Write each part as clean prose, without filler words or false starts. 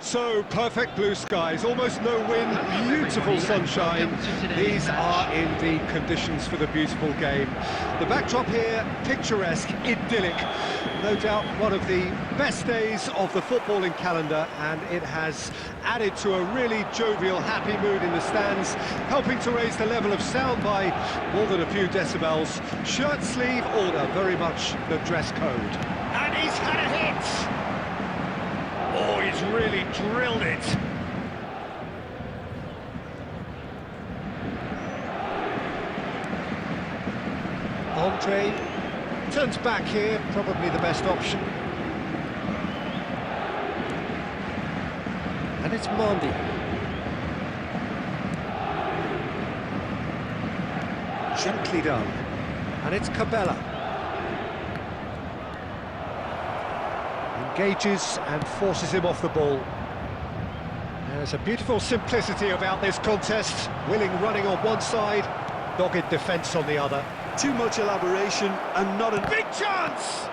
So, perfect blue skies, almost no wind, beautiful sunshine. These are indeed conditions for the beautiful game. The backdrop here, picturesque, idyllic. No doubt one of the best days of the footballing calendar, and it has added to a really jovial, happy mood in the stands, helping to raise the level of sound by more than a few decibels. Shirt sleeve order, very much the dress code. And he's had a hit! Oh, he's really drilled it. Andre turns back here, probably the best option. And it's Mondi. Gently done. And it's Cabella. Engages and forces him off the ball. There's a beautiful simplicity about this contest. Willing running on one side, dogged defence on the other. Too much elaboration and not a Big chance!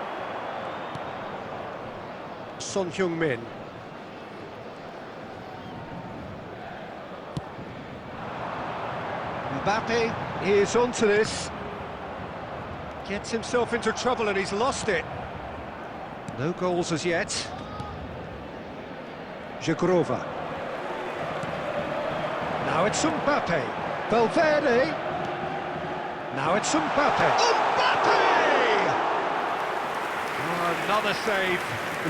Son Heung-min. Mbappe is onto this. Gets himself into trouble and he's lost it. No goals as yet. Jagrova. Now it's Mbappe. Valverde. Now it's Mbappe. Mbappe! Oh, another save.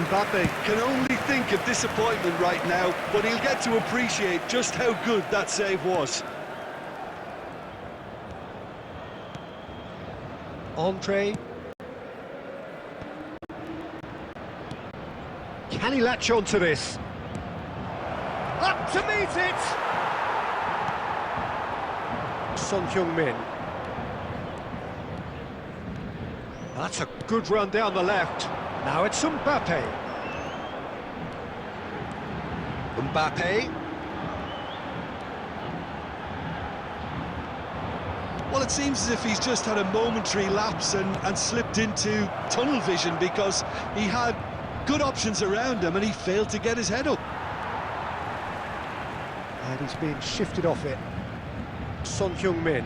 Mbappe can only think of disappointment right now, but he'll get to appreciate just how good that save was. Andre. Can he latch on to this? Up to meet it! Son Heung-min. That's a good run down the left. Now it's Mbappe. Mbappe. Well, it seems as if he's just had a momentary lapse and slipped into tunnel vision, because he had good options around him and he failed to get his head up. And he's being shifted off it. Son Heung-min.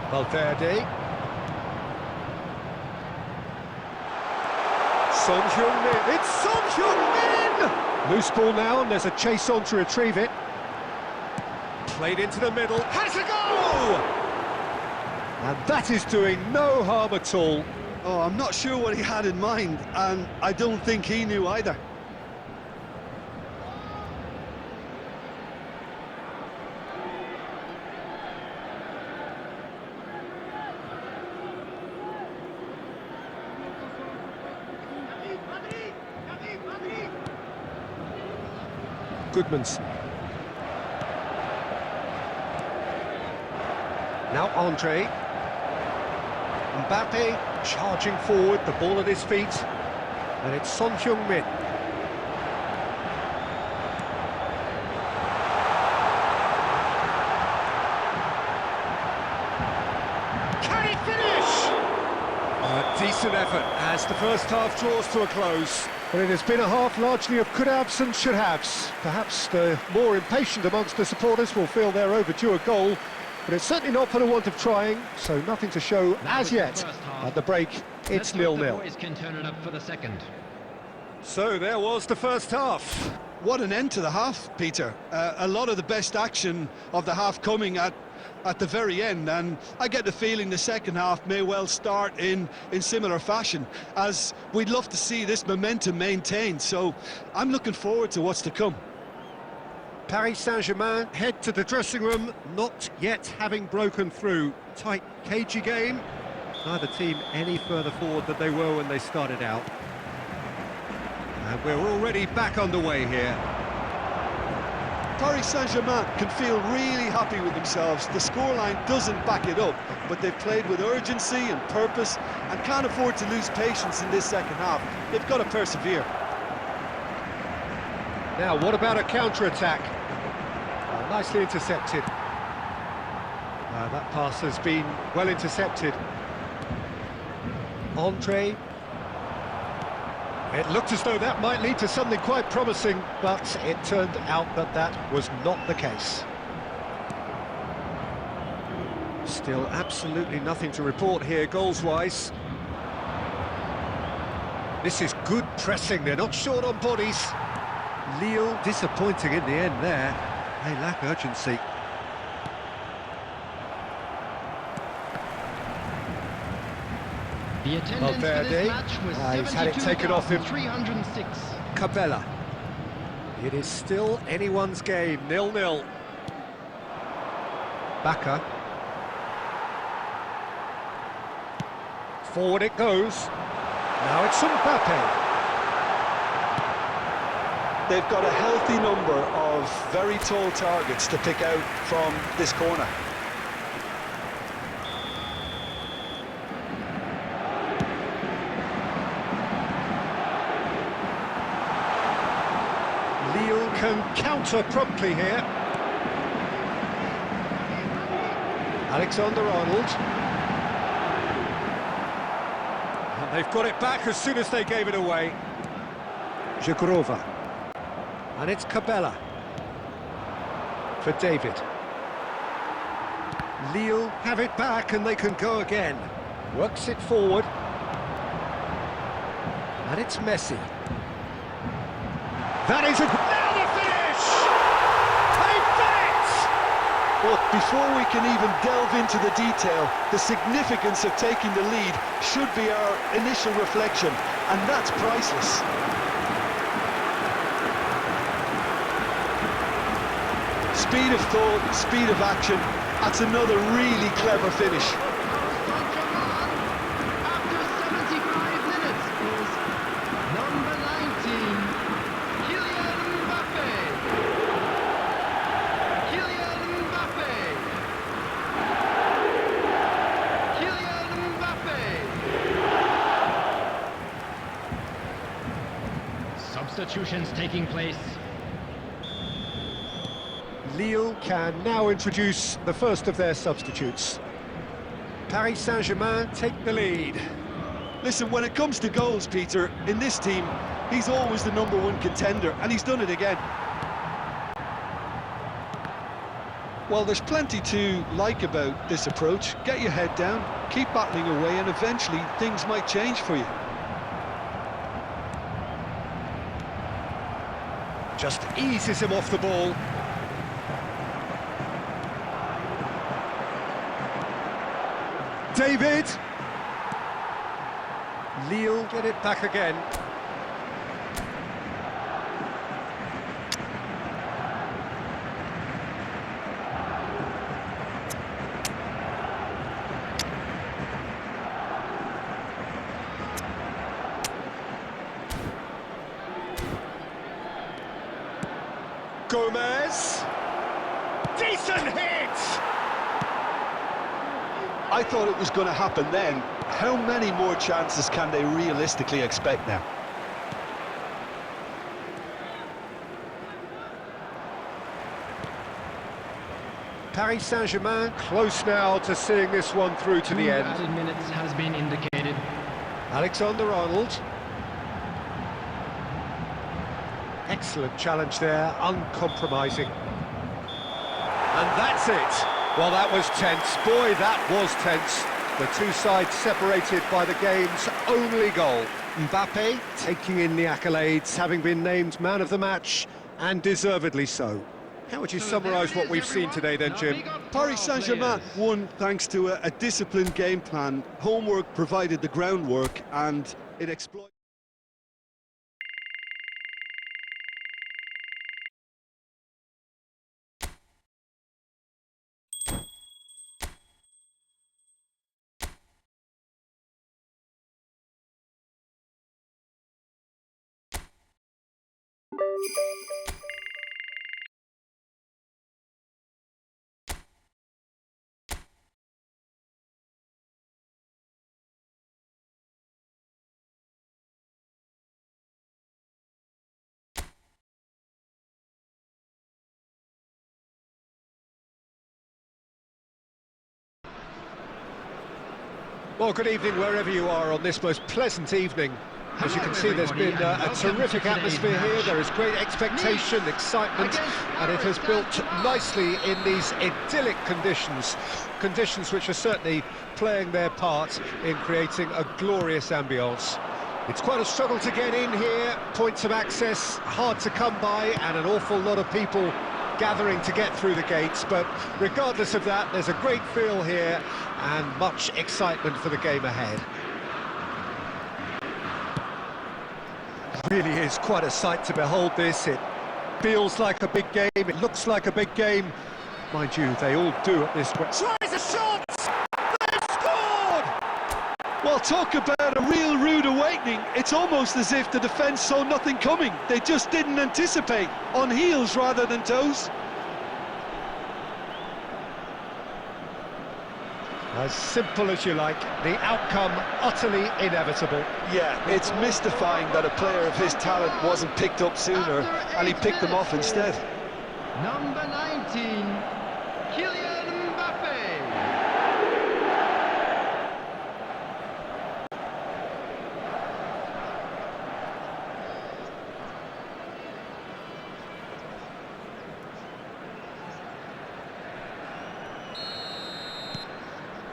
Valverde. Son Heung-min. It's Son Heung-min! Loose ball now, and there's a chase on to retrieve it. Played into the middle. Has a goal! And that is doing no harm at all. Oh, I'm not sure what he had in mind, and I don't think he knew either. Goodmanson. Now Andre. Mbappe charging forward, the ball at his feet. And it's Son Heung-min. Can he finish? A decent effort as the first half draws to a close. But it has been a half largely of could-haves and should-haves. Perhaps the more impatient amongst the supporters will feel they're overdue a goal, but it's certainly not for the want of trying, so nothing to show as yet. At the break, it's 0-0. So there was the first half. What an end to the half, Peter. A lot of the best action of the half coming at the very end, and I get the feeling the second half may well start in similar fashion, as we'd love to see this momentum maintained, so I'm looking forward to what's to come. Paris Saint-Germain head to the dressing room, not yet having broken through. Tight, cagey game. Neither team any further forward than they were when they started out. And we're already back underway here. Paris Saint-Germain can feel really happy with themselves. The scoreline doesn't back it up, but they've played with urgency and purpose and can't afford to lose patience in this second half. They've got to persevere. Now, what about a counter-attack? Nicely intercepted. That pass has been well intercepted. Andre. It looked as though that might lead to something quite promising, but it turned out that that was not the case. Still absolutely nothing to report here, goals-wise. This is good pressing, they're not short on bodies. Lille disappointing in the end there. They lack urgency. The attendance for this match was he's had it taken off him. 306. Cabella. It is still anyone's game, 0-0. Bacca. Forward it goes. Now it's Mbappe. They've got a healthy number of very tall targets to pick out from this corner. Lille can counter promptly here. Alexander-Arnold. And they've got it back as soon as they gave it away. Zhikrova. And it's Cabella. For David. Lille have it back and they can go again. Works it forward. And it's Messi. That is a... Now the finish! They've done it! But before we can even delve into the detail, the significance of taking the lead should be our initial reflection, and that's priceless. Speed of thought, speed of action, that's another really clever finish. After 75 minutes is number 19, Kylian Mbappe. Kylian Mbappe. Kylian Mbappe. Substitutions taking place. Lille can now introduce the first of their substitutes. Paris Saint-Germain take the lead. Listen, when it comes to goals, Peter, in this team, he's always the #1 contender, and he's done it again. Well, there's plenty to like about this approach. Get your head down, keep battling away, and eventually things might change for you. Just eases him off the ball. David! Lille get it back again. Gomez! Decent hit! I thought it was going to happen then. How many more chances can they realistically expect now? Paris Saint-Germain close now to seeing this one through to the end. Added minutes has been indicated. Alexander-Arnold. Excellent challenge there, uncompromising. And that's it. Well, that was tense. Boy, that was tense. The two sides separated by the game's only goal. Mbappe taking in the accolades, having been named man of the match, and deservedly so. How would you summarise what we've seen today then, Jim? Paris Saint-Germain won thanks to a disciplined game plan. Homework provided the groundwork, and it exploited... Well, good evening wherever you are on this most pleasant evening. As you can see, there's been a terrific atmosphere here. There is great expectation, excitement, and it has built nicely in these idyllic conditions. Conditions which are certainly playing their part in creating a glorious ambience. It's quite a struggle to get in here, points of access hard to come by, and an awful lot of people gathering to get through the gates, but regardless of that, there's a great feel here and much excitement for the game ahead. Really is quite a sight to behold this. It feels like a big game, it looks like a big game. Mind you, they all do at this point. Tries a shot! They've scored! Well, talk about a real rude awakening. It's almost as if the defence saw nothing coming. They just didn't anticipate, on heels rather than toes. As simple as you like, the outcome utterly inevitable. Yeah, it's mystifying that a player of his talent wasn't picked up sooner, and he picked them off instead. Number 19, Kylian Mbappe.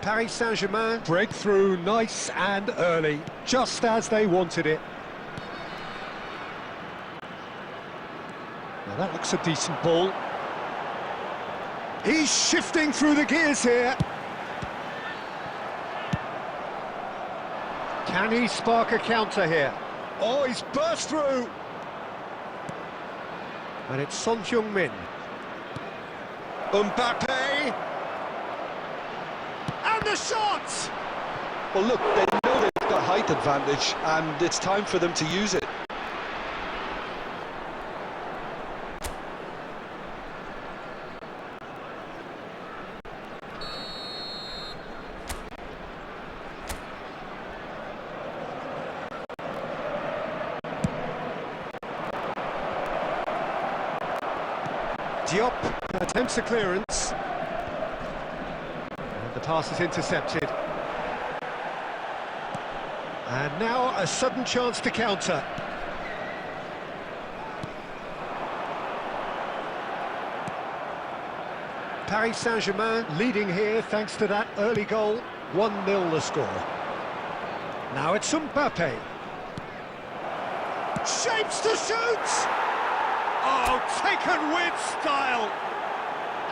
Paris Saint-Germain break through nice and early, just as they wanted it. Now that looks a decent ball. He's shifting through the gears here. Can he spark a counter here? Oh, he's burst through. And it's Son Heung-min. Mbappe. And the shot! Well, look, they know they've got height advantage, and it's time for them to use it. Diop attempts a clearance. The pass is intercepted. And now a sudden chance to counter. Paris Saint-Germain leading here thanks to that early goal. 1-0 the score. Now it's Mbappe. Shapes to shoot! Oh, taken with style!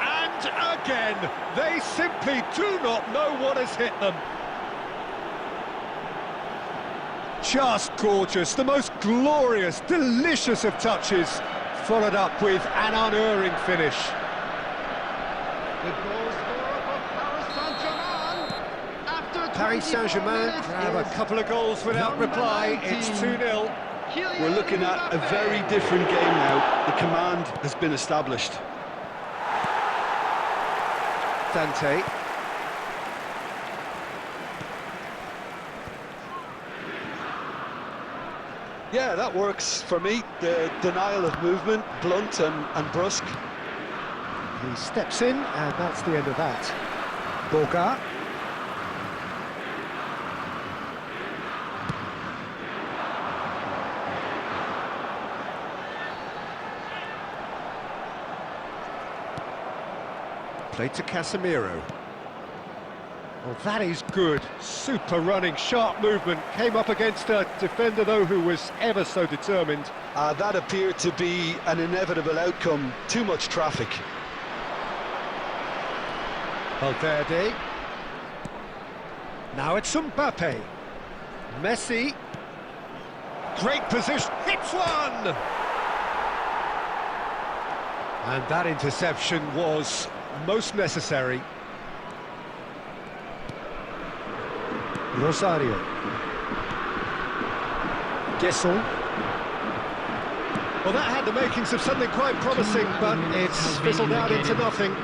And again, they simply do not know what has hit them. Just gorgeous, the most glorious, delicious of touches, followed up with an unerring finish. The goal scorer for Paris Saint-Germain. After Paris Saint-Germain grab a couple of goals without reply. It's 2-0. We're looking at a very different game now. The command has been established. Dante. Yeah, that works for me. The denial of movement, blunt and brusque. He steps in, and that's the end of that. Boga. Played to Casemiro. Well, that is good. Super running, sharp movement. Came up against a defender, though, who was ever so determined. That appeared to be an inevitable outcome. Too much traffic. Valverde. Now it's Mbappe. Messi. Great position. Hits one! And that interception was most necessary. Rosario. Gesson. Well, that had the makings of something quite promising, but it's fizzled out into nothing.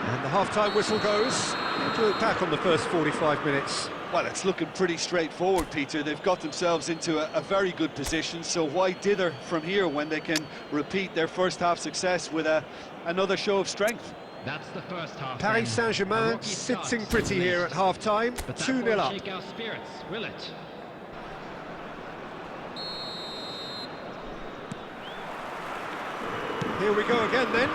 And the half-time whistle goes. To look back on the first 45 minutes. Well, it's looking pretty straightforward, Peter. They've got themselves into a very good position, so why dither from here when they can repeat their first half success with another show of strength? That's the first half. Paris then. A Saint-Germain rocky start, sitting to say pretty the here at least. half-time, But that 2-0 won't up. shake our spirits, will it? Here we go again then.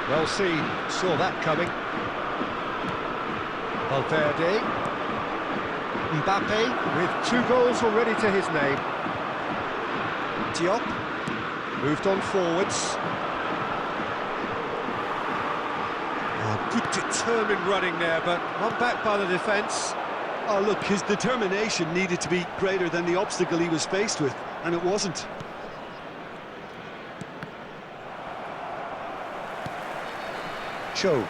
Well seen, saw that coming. Valverde. Mbappe with 2 goals already to his name. Diop moved on forwards. Oh, good determined running there, but one back by the defence. Oh, look, his determination needed to be greater than the obstacle he was faced with, and it wasn't. Cho.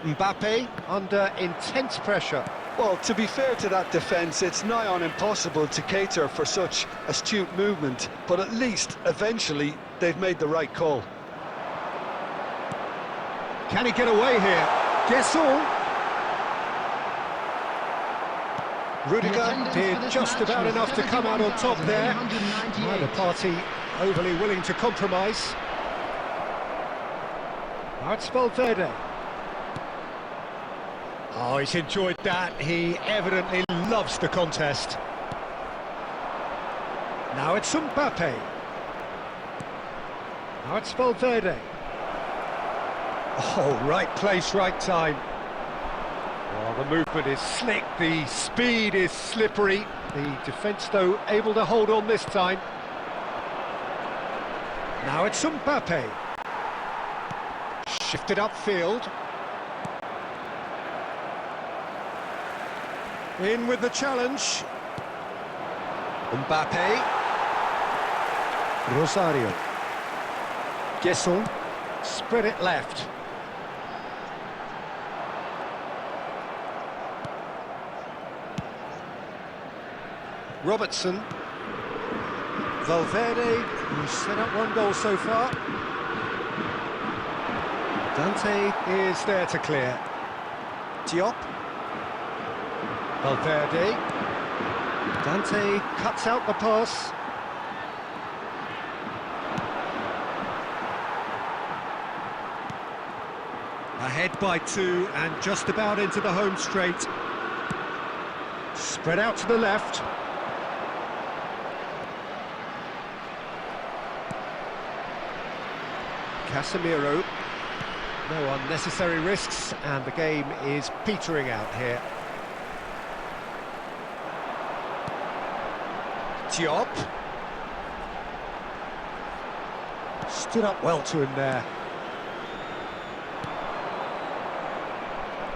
Mbappe under intense pressure. Well, to be fair to that defence, it's nigh on impossible to cater for such astute movement, but at least, eventually, they've made the right call. Can he get away here? Guessall. Rudiger did just about enough to come out on top there. Neither party overly willing to compromise. Now it's Valverde. Oh, he's enjoyed that. He evidently loves the contest. Now it's Mbappe. Now it's Valverde. Oh, right place, right time. Oh, the movement is slick, the speed is slippery. The defence, though, able to hold on this time. Now it's Mbappe. Shifted upfield. In with the challenge. Mbappe. Rosario. Guessel. Spread it left. Robertson. Valverde, who's set up 1 goal so far. Dante is there to clear. Diop. Valverde. Dante cuts out the pass. Ahead by 2 and just about into the home straight. Spread out to the left. Casemiro. No unnecessary risks, and the game is petering out here. Diop. Stood up well to him there.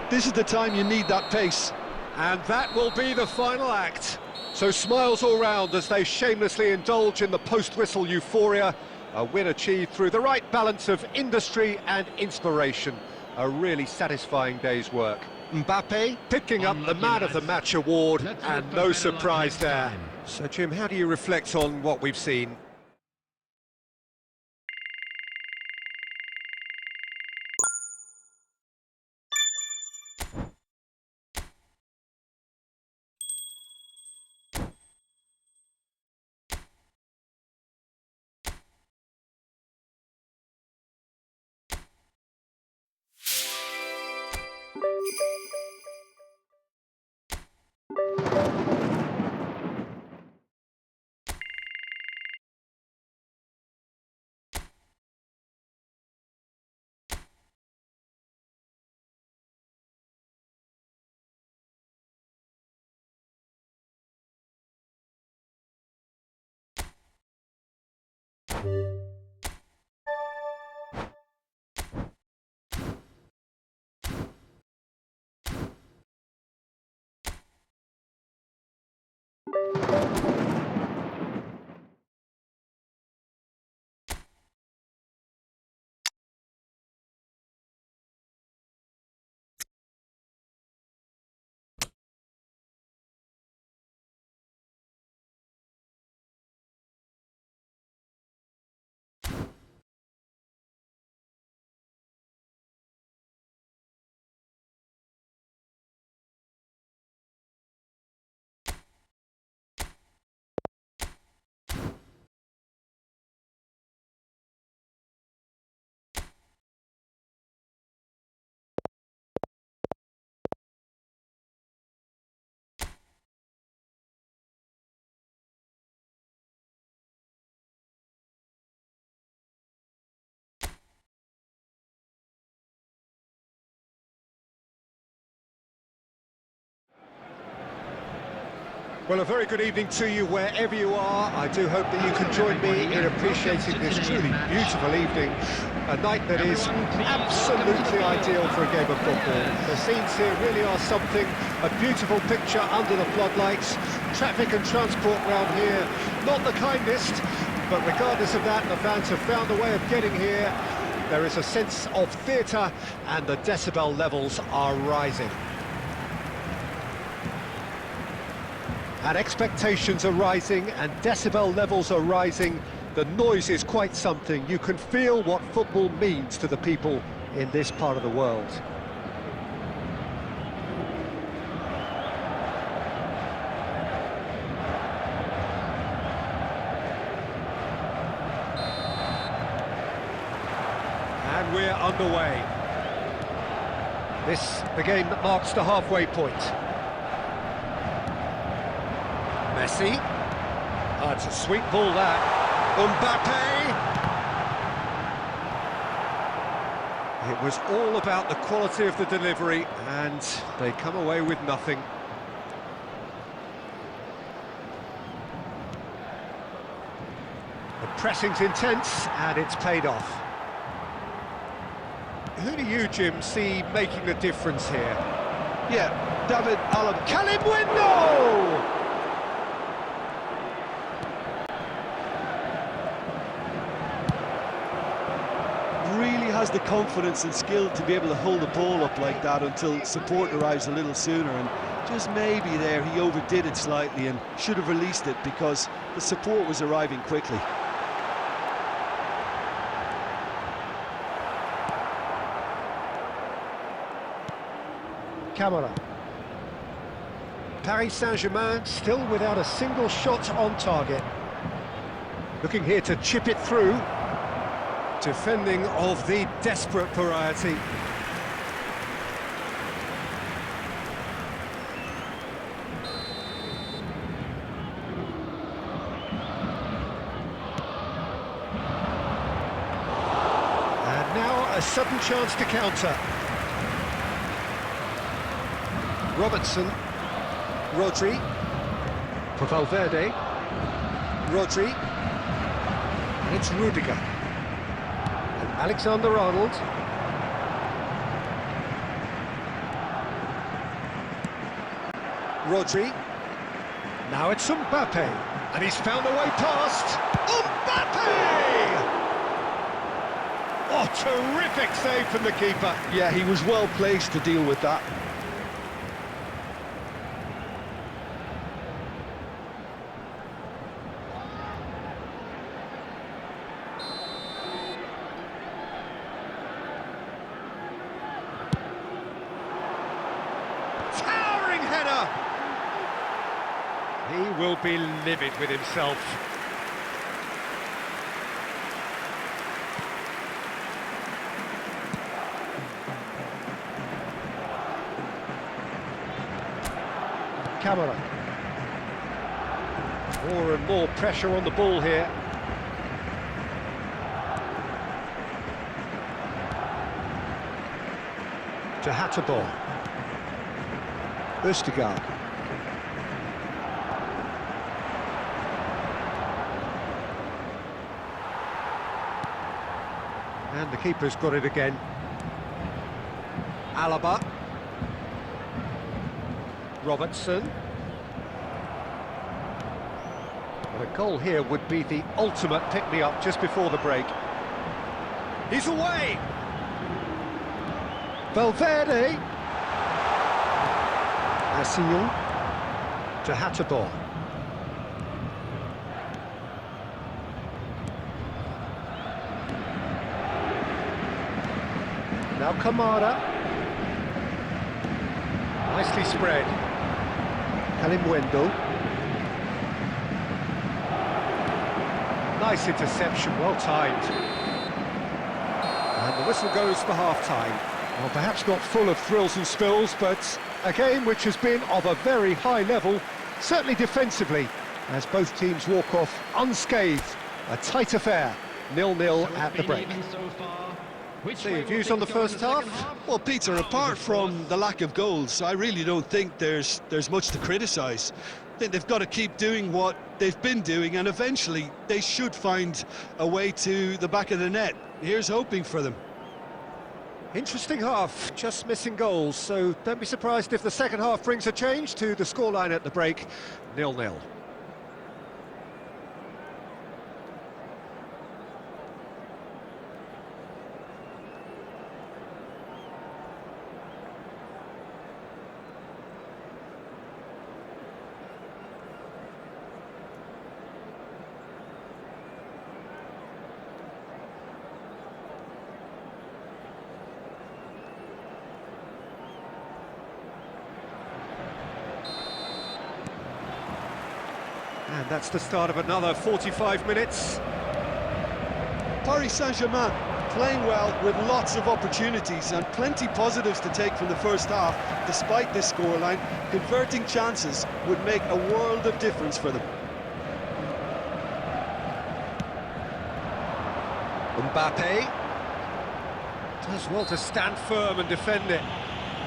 This is the time you need that pace. And that will be the final act. So smiles all round as they shamelessly indulge in the post-whistle euphoria. A win achieved through the right balance of industry and inspiration. A really satisfying day's work. Mbappe picking up the Man of the Match award, and no surprise there. So Jim, how do you reflect on what we've seen? Well, a very good evening to you wherever you are. I do hope that you can join me in appreciating this truly beautiful evening. A night that is absolutely ideal for a game of football. The scenes here really are something. A beautiful picture under the floodlights. Traffic and transport round here, not the kindest. But regardless of that, the fans have found a way of getting here. There is a sense of theatre and the decibel levels are rising. And expectations are rising and decibel levels are rising. The noise is quite something. You can feel what football means to the people in this part of the world. And we're underway. This, the game that marks the halfway point. Messi. Oh, it's a sweet ball, that. Mbappe. It was all about the quality of the delivery, and they come away with nothing. The pressing's intense, and it's paid off. Who do you, Jim, see making the difference here? Yeah, David Alaba. Window! Really has the confidence and skill to be able to hold the ball up like that until support arrives a little sooner, and just maybe there he overdid it slightly and should have released it because the support was arriving quickly. Camera. Paris Saint-Germain still without a single shot on target. Looking here to chip it through. Defending of the desperate variety. And now a sudden chance to counter. Robertson, Rodri, for Valverde, Rodri, and it's Rudiger, and Alexander-Arnold, Rodri, now it's Mbappe, and he's found a way past, Mbappe! Oh, terrific save from the keeper. Yeah, he was well placed to deal with that. He will be livid with himself. Camera. More and more pressure on the ball here. To Hatterball. Østigard. And the keeper's got it again. Alaba. Robertson. But a goal here would be the ultimate pick-me-up just before the break. He's away! Valverde. Assignon. To Hatterball. Now Kamara. Nicely spread. Kalimwendo. Nice interception, well timed. And the whistle goes for half-time. Well, perhaps not full of thrills and spills, but a game which has been of a very high level, certainly defensively, as both teams walk off unscathed. A tight affair, 0-0 at the break. So your views on the first half? Well, Peter, apart from the lack of goals, I really don't think there's much to criticise. I think they've got to keep doing what they've been doing, and eventually they should find a way to the back of the net. Here's hoping for them. Interesting half, just missing goals, so don't be surprised if the second half brings a change to the scoreline at the break, 0-0. And that's the start of another 45 minutes. Paris Saint-Germain playing well with lots of opportunities and plenty positives to take from the first half. Despite this scoreline, converting chances would make a world of difference for them. Mbappe does well to stand firm and defend it.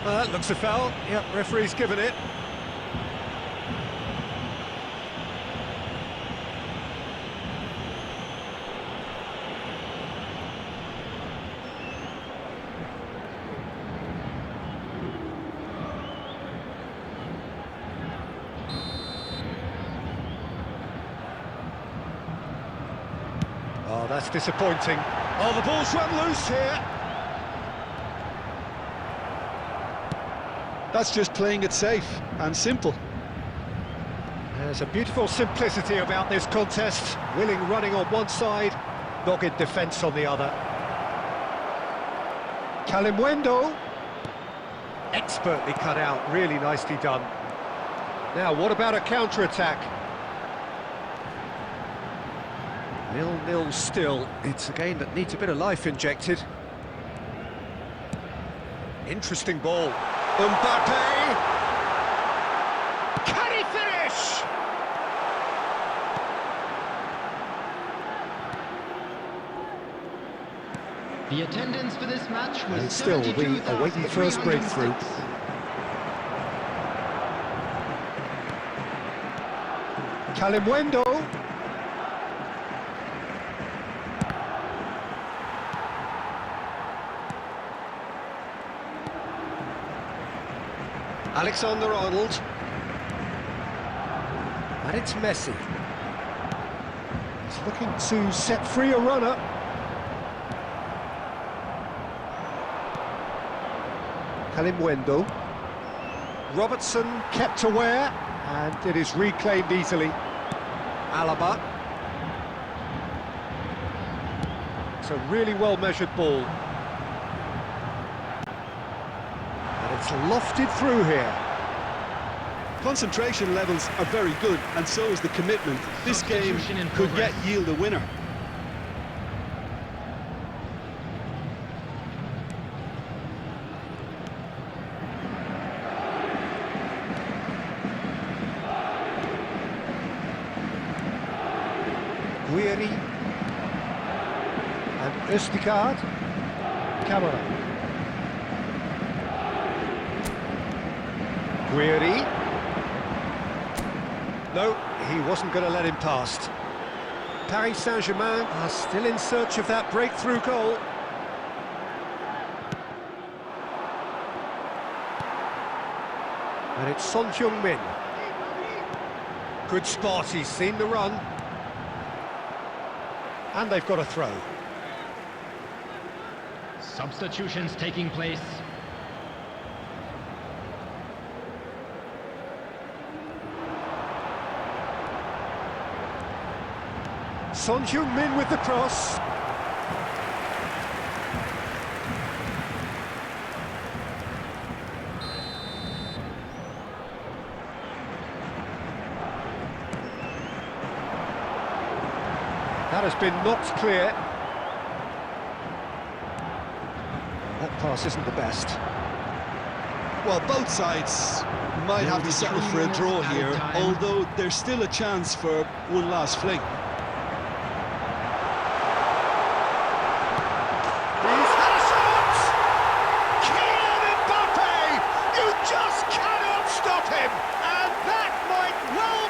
That looks a foul. Yep, referee's given it. Oh, that's disappointing. Oh, the ball's run loose here. That's just playing it safe and simple. There's a beautiful simplicity about this contest. Willing running on one side, dogged defence on the other. Kalimwendo. Expertly cut out, really nicely done. Now, what about a counter-attack? 0-0 still. It's a game that needs a bit of life injected. Interesting ball. Mbappe! Can he finish? The attendance for this match was And still, we await the first breakthrough. Kalimwendo. Alexander-Arnold. And it's Messi. He's looking to set free a runner. Kalimwendo. Robertson kept aware, and it is reclaimed easily. Alaba. It's a really well-measured ball. And it's lofted through here. Concentration levels are very good, and so is the commitment. This game could yield a winner. Guiri and Østigard. Camera. Guiri. No, he wasn't going to let him past. Paris Saint-Germain are still in search of that breakthrough goal. And it's Son Heung-min. Good spot, he's seen the run. And they've got a throw. Substitutions taking place. Son Heung-min with the cross. That has been knocked clear. That pass isn't the best. Well, both sides might have to settle for a draw here, although there's still a chance for one last fling. He's had a shot! Kylian Mbappe! You just cannot stop him! And that might well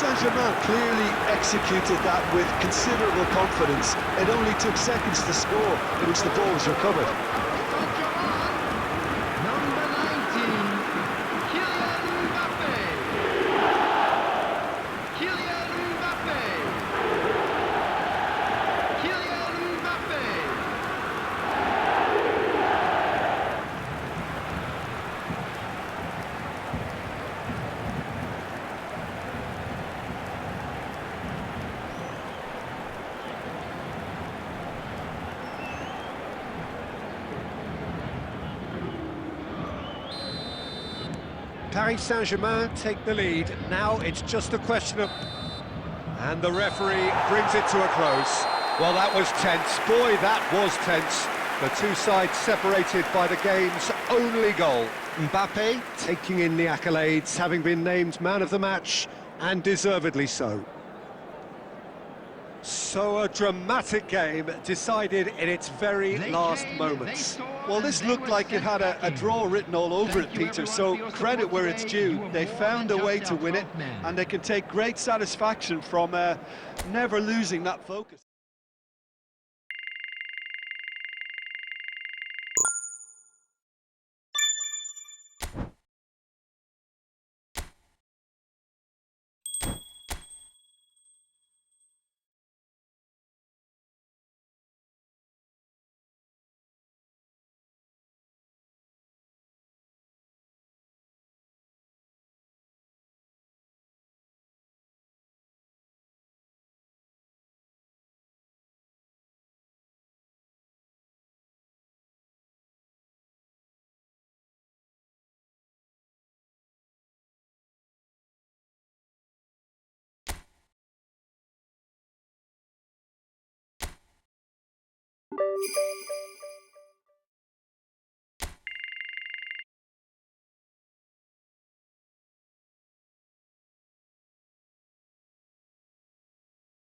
Saint-Germain clearly executed that with considerable confidence. It only took seconds to score, in which the ball was recovered. Number 19, Kylian Mbappe. Kylian Mbappe. Kylian Mbappe. Paris Saint-Germain take the lead. Now it's just a question of... And the referee brings it to a close. Well, that was tense. Boy, that was tense. The two sides separated by the game's only goal. Mbappe taking in the accolades, having been named man of the match, and deservedly so. So a dramatic game decided in its very last moments. Well, this looked like it had a draw written all over it, Peter, so credit where it's due. They found a way to win it, and they can take great satisfaction from never losing that focus.